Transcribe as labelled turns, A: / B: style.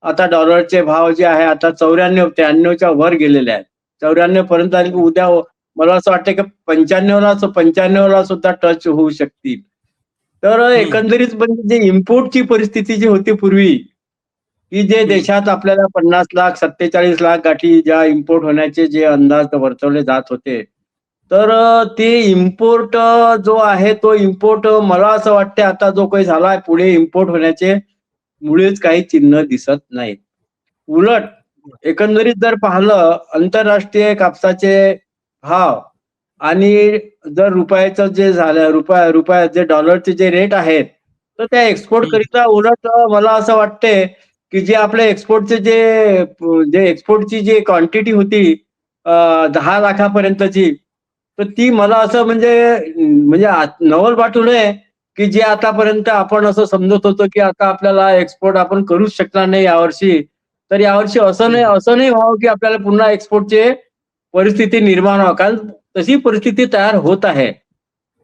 A: आता डॉलरचे भाव जे आहे आता 94-93च्या वर गेलेले आहेत. 94 पर्यंत आणि उद्या मला असं वाटतं की 95ला सुद्धा टच होऊ शकतील. तर
B: हम्म.
A: एकंदरीत म्हणजे जे इम्पोर्टची परिस्थिती जी होती पूर्वी, की जे
B: हम्म.
A: देशात आपल्याला 50 लाख 47 लाख गाठी ज्या इम्पोर्ट होण्याचे जे अंदाज वर्तवले जात होते, तर ते इम्पोर्ट जो आहे तो इम्पोर्ट मला असं वाटतं आता जो काही झालाय पुढे इम्पोर्ट होण्याचे मुळेच काही चिन्ह दिसत नाहीत. उलट एकंदरीत जर पाहिलं आंतरराष्ट्रीय कापसाचे भाव आणि जर रुपयाचं जे झालं रुपया जे डॉलरचे जे रेट आहेत, तर त्या एक्सपोर्ट
B: हम्म.
A: करिता उलट मला असं वाटतंय, की जे आपल्या एक्सपोर्टचे जे एक्सपोर्टची जी क्वांटिटी होती 10 लाखापर्यंतची, तर ती मला असं म्हणजे नवल वाटू नये, की जे आतापर्यंत आपण असं समजत होतो, की आता आपल्याला एक्सपोर्ट आपण करूच शकणार नाही यावर्षी. तर यावर्षी
B: हम्म.
A: असं नाही व्हावं, की आपल्याला पुन्हा एक्सपोर्टची परिस्थिती निर्माण व्हावी. कारण तशी परिस्थिती तयार होत आहे.